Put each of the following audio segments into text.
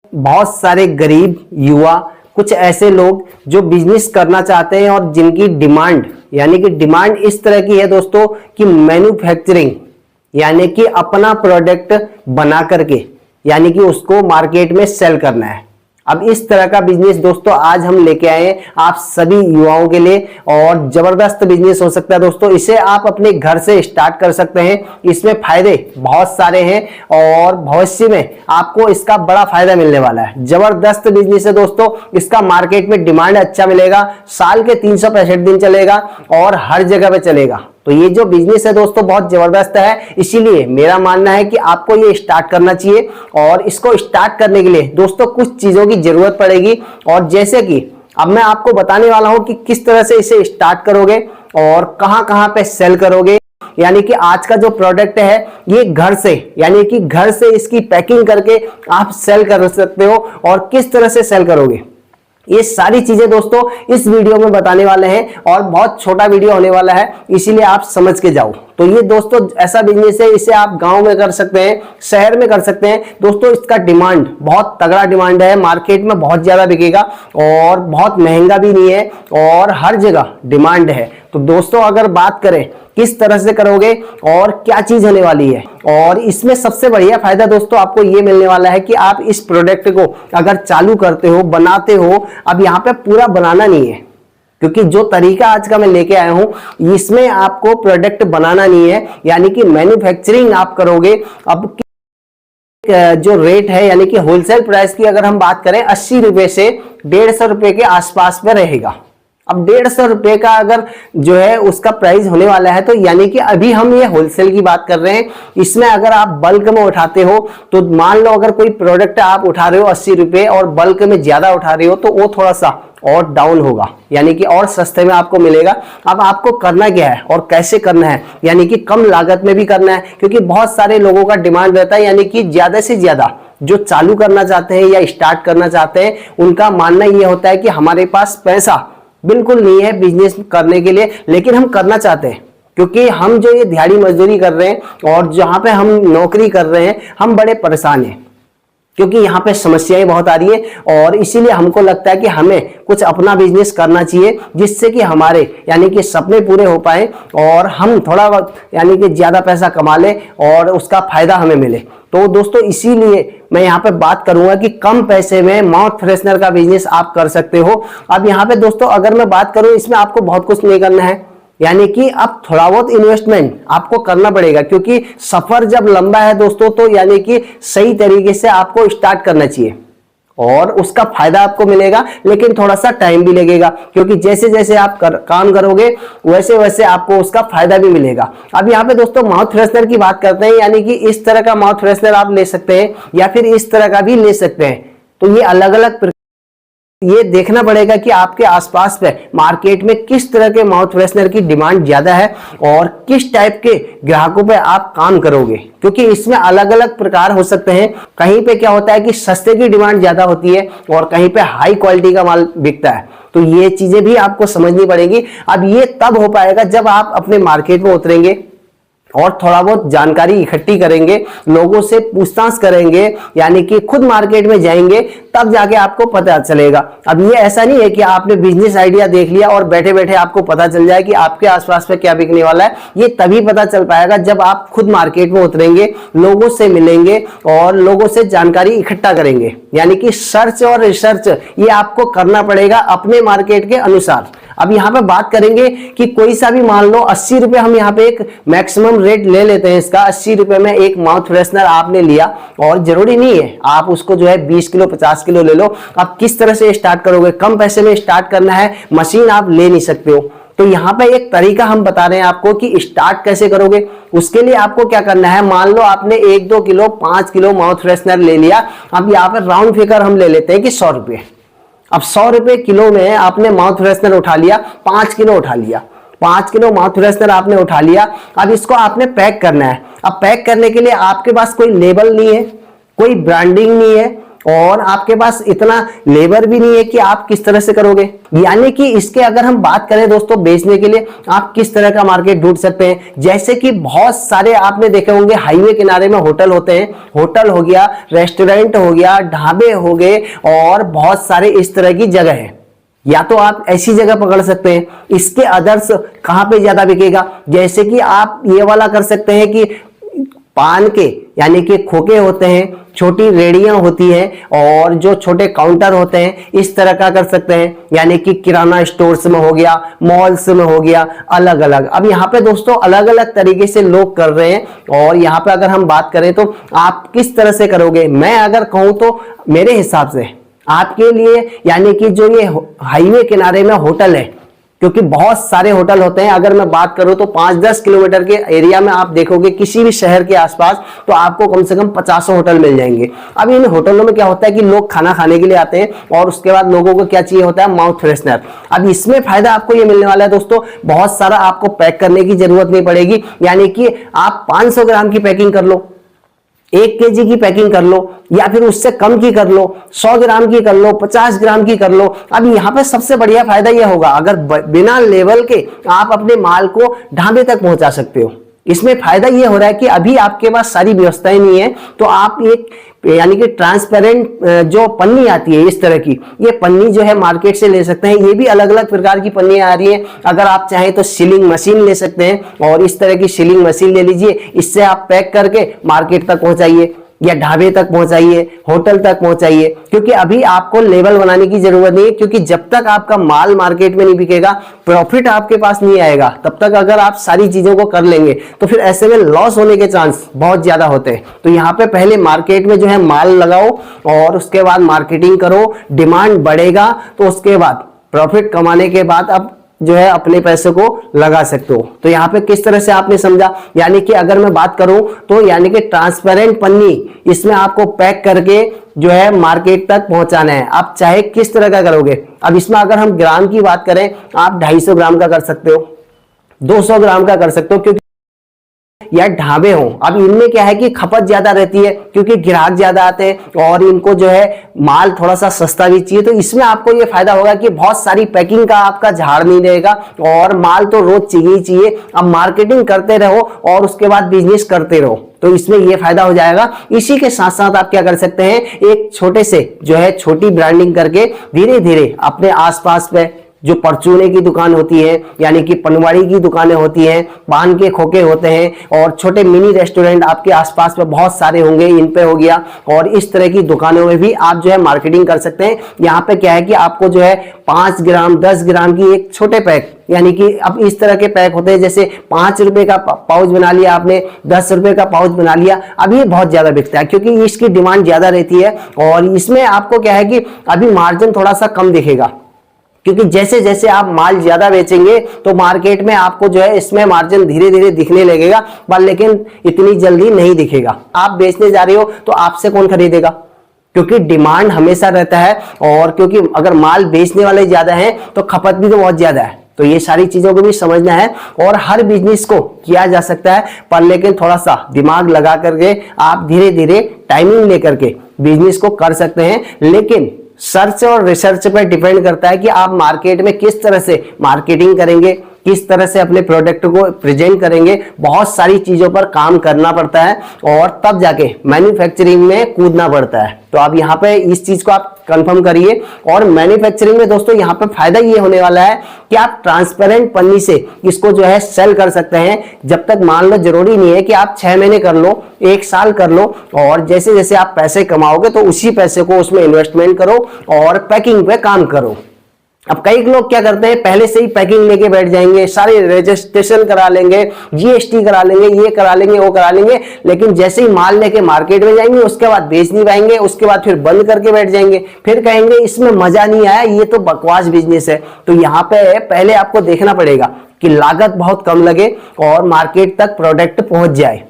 बहुत सारे गरीब युवा, कुछ ऐसे लोग जो बिजनेस करना चाहते हैं और जिनकी डिमांड यानी कि डिमांड इस तरह की है दोस्तों कि मैन्युफैक्चरिंग यानी कि अपना प्रोडक्ट बना करके यानी कि उसको मार्केट में सेल करना है। अब इस तरह का बिजनेस दोस्तों आज हम लेके आए हैं आप सभी युवाओं के लिए और जबरदस्त बिजनेस हो सकता है दोस्तों। इसे आप अपने घर से स्टार्ट कर सकते हैं। इसमें फायदे बहुत सारे हैं और भविष्य में आपको इसका बड़ा फायदा मिलने वाला है। जबरदस्त बिजनेस है दोस्तों। इसका मार्केट में डिमांड अच्छा मिलेगा, साल के 365 दिन चलेगा और हर जगह पे चलेगा। तो ये जो बिजनेस है दोस्तों बहुत जबरदस्त है, इसीलिए मेरा मानना है कि आपको ये स्टार्ट करना चाहिए। और इसको स्टार्ट करने के लिए दोस्तों कुछ चीजों की जरूरत पड़ेगी और जैसे कि अब मैं आपको बताने वाला हूं कि किस तरह से इसे स्टार्ट करोगे और कहां कहां पे सेल करोगे। यानी कि आज का जो प्रोडक्ट है ये घर से यानी कि घर से इसकी पैकिंग करके आप सेल कर सकते हो और किस तरह से सेल करोगे ये सारी चीजें दोस्तों इस वीडियो में बताने वाले हैं और बहुत छोटा वीडियो होने वाला है, इसीलिए आप समझ के जाओ। तो ये दोस्तों ऐसा बिजनेस है, इसे आप गांव में कर सकते हैं, शहर में कर सकते हैं। दोस्तों इसका डिमांड बहुत तगड़ा डिमांड है, मार्केट में बहुत ज्यादा बिकेगा और बहुत महंगा भी नहीं है और हर जगह डिमांड है। तो दोस्तों अगर बात करें किस तरह से करोगे और क्या चीज होने वाली है, और इसमें सबसे बढ़िया फायदा दोस्तों आपको ये मिलने वाला है कि आप इस प्रोडक्ट को अगर चालू करते हो, बनाते हो, अब यहाँ पे पूरा बनाना नहीं है क्योंकि जो तरीका आज का मैं लेके आया हूं इसमें आपको प्रोडक्ट बनाना नहीं है, यानी कि मैन्युफैक्चरिंग आप करोगे। अब जो रेट है यानी कि होलसेल प्राइस की अगर हम बात करें 80 रुपए से 150 रुपए के आसपास में रहेगा। अब 150 रुपए का अगर जो है उसका प्राइस होने वाला है, तो यानी कि अभी हम ये होलसेल की बात कर रहे हैं। इसमें अगर आप बल्क में उठाते हो तो मान लो अगर कोई प्रोडक्ट आप उठा रहे हो 80 रुपए और बल्क में ज्यादा उठा रहे हो तो वो थोड़ा सा और डाउन होगा, यानी कि और सस्ते में आपको मिलेगा। अब आपको करना क्या है और कैसे करना है, यानी कि कम लागत में भी करना है क्योंकि बहुत सारे लोगों का डिमांड रहता है, यानी कि ज्यादा से ज्यादा जो चालू करना चाहते हैं या स्टार्ट करना चाहते हैं उनका मानना यह होता है कि हमारे पास पैसा बिल्कुल नहीं है बिजनेस करने के लिए, लेकिन हम करना चाहते हैं क्योंकि हम जो ये दिहाड़ी मजदूरी कर रहे हैं और जहां पे हम नौकरी कर रहे हैं हम बड़े परेशान हैं क्योंकि यहाँ पे समस्याएं बहुत आ रही है और इसीलिए हमको लगता है कि हमें कुछ अपना बिजनेस करना चाहिए जिससे कि हमारे यानी कि सपने पूरे हो पाए और हम थोड़ा यानी कि ज्यादा पैसा कमा लें और उसका फायदा हमें मिले। तो दोस्तों इसीलिए मैं यहाँ पे बात करूंगा कि कम पैसे में माउथ फ्रेशनर का बिजनेस आप कर सकते हो। अब यहाँ पे दोस्तों अगर मैं बात करूं इसमें आपको बहुत कुछ नहीं करना है, यानी कि अब थोड़ा बहुत इन्वेस्टमेंट आपको करना पड़ेगा क्योंकि सफर जब लंबा है दोस्तों तो यानी कि सही तरीके से आपको स्टार्ट करना चाहिए और उसका फायदा आपको मिलेगा, लेकिन थोड़ा सा टाइम भी लगेगा क्योंकि जैसे जैसे आप काम करोगे वैसे वैसे आपको उसका फायदा भी मिलेगा। अब यहाँ पे दोस्तों माउथ फ्रेशनर की बात करते हैं, यानी कि इस तरह का माउथ फ्रेशनर आप ले सकते हैं या फिर इस तरह का भी ले सकते हैं। तो ये अलग अलग ये देखना पड़ेगा कि आपके आसपास पे मार्केट में किस तरह के माउथ फ्रेशनर की डिमांड ज्यादा है और किस टाइप के ग्राहकों पे आप काम करोगे, क्योंकि इसमें अलग अलग प्रकार हो सकते हैं। कहीं पे क्या होता है कि सस्ते की डिमांड ज्यादा होती है और कहीं पे हाई क्वालिटी का माल बिकता है। तो ये चीजें भी आपको समझनी पड़ेगी। अब ये तब हो पाएगा जब आप अपने मार्केट में उतरेंगे और थोड़ा बहुत जानकारी इकट्ठी करेंगे, लोगों से पूछताछ करेंगे, यानी कि खुद मार्केट में जाएंगे, तब जाके आपको पता चलेगा। अब ये ऐसा नहीं है कि आपने बिजनेस आइडिया देख लिया और बैठे बैठे आपको पता चल जाए कि आपके आसपास में क्या बिकने वाला है। ये तभी पता चल पाएगा जब आप खुद मार्केट में उतरेंगे, लोगों से मिलेंगे और लोगों से जानकारी इकट्ठा करेंगे, यानी कि सर्च और रिसर्च ये आपको करना पड़ेगा अपने मार्केट के अनुसार। अब यहाँ पे बात करेंगे कि कोई सा भी मान लो 80 रुपए हम यहाँ पे एक मैक्सिमम रेट ले लेते हैं इसका। 80 रुपए में एक माउथ फ्रेशनर आपने लिया और जरूरी नहीं है आप उसको जो है 20 किलो 50 किलो ले लो। आप किस तरह से स्टार्ट करोगे, कम पैसे में स्टार्ट करना है, मशीन आप ले नहीं सकते हो। तो यहाँ पे एक तरीका हम बता रहे हैं आपको कि स्टार्ट कैसे करोगे। उसके लिए आपको क्या करना है, मान लो आपने 1-2 किलो 5 किलो माउथ फ्रेशनर ले लिया। अब यहाँ पे राउंड फिगर हम ले लेते हैं कि 100 रुपए। अब 100 रुपए किलो में आपने माउथ फ्रेशनर उठा लिया, 5 किलो उठा लिया, 5 किलो माउथ फ्रेशनर आपने उठा लिया। अब इसको आपने पैक करना है। अब पैक करने के लिए आपके पास कोई लेबल नहीं है, कोई ब्रांडिंग नहीं है, और आपके पास इतना लेबर भी नहीं है कि आप किस तरह से करोगे। यानी कि इसके अगर हम बात करें दोस्तों बेचने के लिए आप किस तरह का मार्केट ढूंढ सकते हैं, जैसे कि बहुत सारे आपने देखे होंगे हाईवे किनारे में होटल होते हैं, होटल हो गया, रेस्टोरेंट हो गया, ढाबे हो गए और बहुत सारे इस तरह की जगह है। या तो आप ऐसी जगह पकड़ सकते हैं। इसके अदर्स कहां पे ज्यादा बिकेगा, जैसे कि आप ये वाला कर सकते हैं कि पान के यानी कि खोखे होते हैं, छोटी रेडियां होती हैं और जो छोटे काउंटर होते हैं, इस तरह का कर सकते हैं। यानी कि किराना स्टोर्स में हो गया, मॉल्स में हो गया, अलग अलग। अब यहाँ पे दोस्तों अलग अलग तरीके से लोग कर रहे हैं और यहाँ पे अगर हम बात करें तो आप किस तरह से करोगे, मैं अगर कहूं तो मेरे हिसाब से आपके लिए यानी कि जो ये हाईवे किनारे में होटल है, क्योंकि बहुत सारे होटल होते हैं, अगर मैं बात करूं तो 5-10 किलोमीटर के एरिया में आप देखोगे किसी भी शहर के आसपास तो आपको कम से कम 50 होटल मिल जाएंगे। अब इन होटलों में क्या होता है कि लोग खाना खाने के लिए आते हैं और उसके बाद लोगों को क्या चाहिए होता है, माउथ फ्रेशनर। अब इसमें फायदा आपको ये मिलने वाला है दोस्तों, बहुत सारा आपको पैक करने की जरूरत नहीं पड़ेगी। यानी कि आप 500 ग्राम की पैकिंग कर लो, 1 केजी की पैकिंग कर लो या फिर उससे कम की कर लो, 100 ग्राम की कर लो, 50 ग्राम की कर लो। अब यहाँ पे सबसे बढ़िया फायदा यह होगा अगर बिना लेवल के आप अपने माल को ढाबे तक पहुंचा सकते हो। इसमें फायदा यह हो रहा है कि अभी आपके पास सारी व्यवस्थाएं नहीं है, तो आप एक यानी कि ट्रांसपेरेंट जो पन्नी आती है इस तरह की, ये पन्नी जो है मार्केट से ले सकते हैं। ये भी अलग अलग प्रकार की पन्नी आ रही है। अगर आप चाहें तो सीलिंग मशीन ले सकते हैं और इस तरह की सीलिंग मशीन ले लीजिए, इससे आप पैक करके मार्केट तक पहुंचाइए या ढाबे तक पहुंचाइए, होटल तक पहुंचाइए। क्योंकि अभी आपको लेवल बनाने की जरूरत नहीं है, क्योंकि जब तक आपका माल मार्केट में नहीं बिकेगा, प्रॉफिट आपके पास नहीं आएगा, तब तक अगर आप सारी चीजों को कर लेंगे तो फिर ऐसे में लॉस होने के चांस बहुत ज्यादा होते हैं। तो यहाँ पे पहले मार्केट में जो है माल लगाओ और उसके बाद मार्केटिंग करो, डिमांड बढ़ेगा तो उसके बाद प्रॉफिट कमाने के बाद अब जो है अपने पैसे को लगा सकते हो। तो यहाँ पे किस तरह से आपने समझा, यानी कि अगर मैं बात करूं तो यानी कि ट्रांसपेरेंट पन्नी, इसमें आपको पैक करके जो है मार्केट तक पहुंचाना है। आप चाहे किस तरह का करोगे। अब इसमें अगर हम ग्राम की बात करें, आप 250 ग्राम का कर सकते हो, 200 ग्राम का कर सकते हो, क्योंकि या ढाबे हो। अब इनमें क्या है कि खपत ज्यादा रहती है क्योंकि ग्राहक ज्यादा आते हैं और इनको जो है माल थोड़ा सा सस्ता भी चाहिए। तो इसमें आपको ये फायदा होगा कि बहुत सारी पैकिंग का आपका झाड़ नहीं रहेगा और माल तो रोज चाहिए ही चाहिए। अब मार्केटिंग करते रहो और उसके बाद बिजनेस करते रहो, तो इसमें यह फायदा हो जाएगा। इसी के साथ साथ आप क्या कर सकते हैं, एक छोटे से जो है छोटी ब्रांडिंग करके धीरे धीरे अपने आसपास पे जो परचूने की दुकान होती है, यानी कि पनवाड़ी की दुकानें होती हैं, पान के खोखे होते हैं और छोटे मिनी रेस्टोरेंट आपके आसपास में बहुत सारे होंगे, इन पे हो गया। और इस तरह की दुकानों में भी आप जो है मार्केटिंग कर सकते हैं। यहाँ पे क्या है कि आपको जो है 5 ग्राम 10 ग्राम की एक छोटे पैक, यानी कि अब इस तरह के पैक होते हैं, जैसे 5 रुपए का पाउच बना लिया आपने, 10 रुपए का पाउच बना लिया। अब ये बहुत ज्यादा बिकता है क्योंकि इसकी डिमांड ज्यादा रहती है और इसमें आपको क्या है कि अभी मार्जिन थोड़ा सा कम दिखेगा, क्योंकि जैसे जैसे आप माल ज्यादा बेचेंगे तो मार्केट में आपको जो है इसमें मार्जिन धीरे धीरे दिखने लगेगा, पर लेकिन इतनी जल्दी नहीं दिखेगा। आप बेचने जा रहे हो तो आपसे कौन खरीदेगा, क्योंकि डिमांड हमेशा रहता है और क्योंकि अगर माल बेचने वाले ज्यादा हैं तो खपत भी तो बहुत ज्यादा है। तो ये सारी चीजों को भी समझना है और हर बिजनेस को किया जा सकता है, पर लेकिन थोड़ा सा दिमाग लगा करके आप धीरे धीरे टाइमिंग लेकर के बिजनेस को कर सकते हैं। लेकिन सर्च और रिसर्च पर डिपेंड करता है कि आप मार्केट में किस तरह से मार्केटिंग करेंगे, किस तरह से अपने प्रोडक्ट को प्रेजेंट करेंगे। बहुत सारी चीजों पर काम करना पड़ता है और तब जाके मैन्युफैक्चरिंग में कूदना पड़ता है। तो आप यहाँ पे इस चीज को आप कंफर्म करिए। और मैन्युफैक्चरिंग में दोस्तों यहाँ पे फायदा ये होने वाला है कि आप ट्रांसपेरेंट पन्नी से इसको जो है सेल कर सकते हैं। जब तक मान लो, जरूरी नहीं है कि आप 6 महीने कर लो, 1 साल कर लो, और जैसे जैसे आप पैसे कमाओगे तो उसी पैसे को उसमें इन्वेस्टमेंट करो और पैकिंग पे काम करो। अब कई लोग क्या करते हैं, पहले से ही पैकिंग लेके बैठ जाएंगे, सारे रजिस्ट्रेशन करा लेंगे, जीएसटी करा लेंगे, ये करा लेंगे, वो करा लेंगे, लेकिन जैसे ही माल लेके मार्केट में जाएंगे उसके बाद बेच नहीं पाएंगे, उसके बाद फिर बंद करके बैठ जाएंगे, फिर कहेंगे इसमें मजा नहीं आया, ये तो बकवास बिजनेस है। तो यहाँ पे पहले आपको देखना पड़ेगा कि लागत बहुत कम लगे और मार्केट तक प्रोडक्ट पहुंच जाए।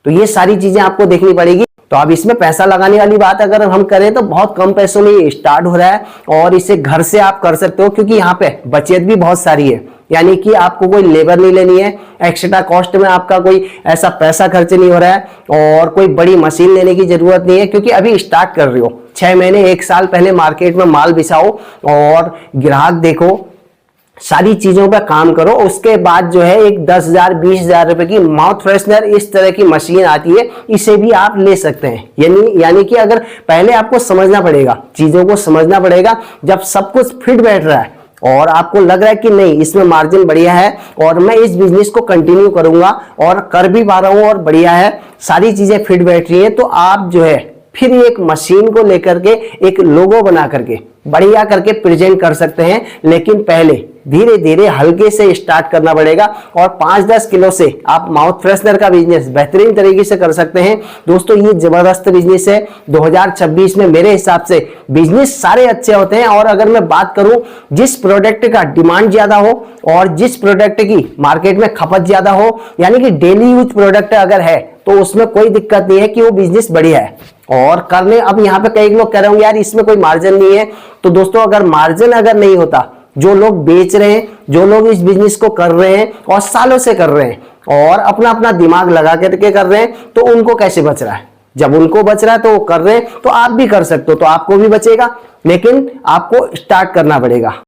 तो ये सारी चीजें आपको देखनी पड़ेगी। तो अब इसमें पैसा लगाने वाली बात अगर हम करें तो बहुत कम पैसों में ये स्टार्ट हो रहा है और इसे घर से आप कर सकते हो, क्योंकि यहाँ पे बचत भी बहुत सारी है। यानी कि आपको कोई लेबर नहीं लेनी है, एक्स्ट्रा कॉस्ट में आपका कोई ऐसा पैसा खर्च नहीं हो रहा है और कोई बड़ी मशीन लेने की जरूरत नहीं है, क्योंकि अभी स्टार्ट कर रहे हो। 6 महीने 1 साल पहले मार्केट में माल बिछाओ और ग्राहक देखो, सारी चीजों पर काम करो, उसके बाद जो है एक 10,000 20,000 रुपए की माउथ फ्रेशनर इस तरह की मशीन आती है, इसे भी आप ले सकते हैं। यानी कि अगर पहले आपको समझना पड़ेगा, चीजों को समझना पड़ेगा। जब सब कुछ फिट बैठ रहा है और आपको लग रहा है कि नहीं इसमें मार्जिन बढ़िया है और मैं इस बिजनेस को कंटिन्यू करूंगा और कर भी पा रहा हूं और बढ़िया है, सारी चीजें फिट बैठ रही है, तो आप जो है फिर एक मशीन को लेकर के एक लोगो बना करके बढ़िया करके प्रेजेंट कर सकते हैं। लेकिन पहले धीरे धीरे हल्के से स्टार्ट करना पड़ेगा और 5-10 किलो से आप माउथ फ्रेशनर का बिजनेस बेहतरीन तरीके से कर सकते हैं। दोस्तों ये जबरदस्त बिजनेस है। 2026 में मेरे हिसाब से बिजनेस सारे अच्छे होते हैं, और अगर मैं बात करूं जिस प्रोडक्ट का डिमांड ज्यादा हो और जिस प्रोडक्ट की मार्केट में खपत ज्यादा हो, यानी कि डेली यूज प्रोडक्ट अगर है, तो उसमें कोई दिक्कत नहीं है कि वो बिजनेस बढ़िया है और करने। अब यहाँ पे कई लोग कह रहे होंगे यार इसमें कोई मार्जिन नहीं है, तो दोस्तों अगर मार्जिन अगर नहीं होता, जो लोग बेच रहे हैं, जो लोग इस बिजनेस को कर रहे हैं और सालों से कर रहे हैं और अपना अपना दिमाग लगा करके कर रहे हैं, तो उनको कैसे बच रहा है? जब उनको बच रहा है तो वो कर रहे हैं, तो आप भी कर सकते हो, तो आपको भी बचेगा, लेकिन आपको स्टार्ट करना पड़ेगा।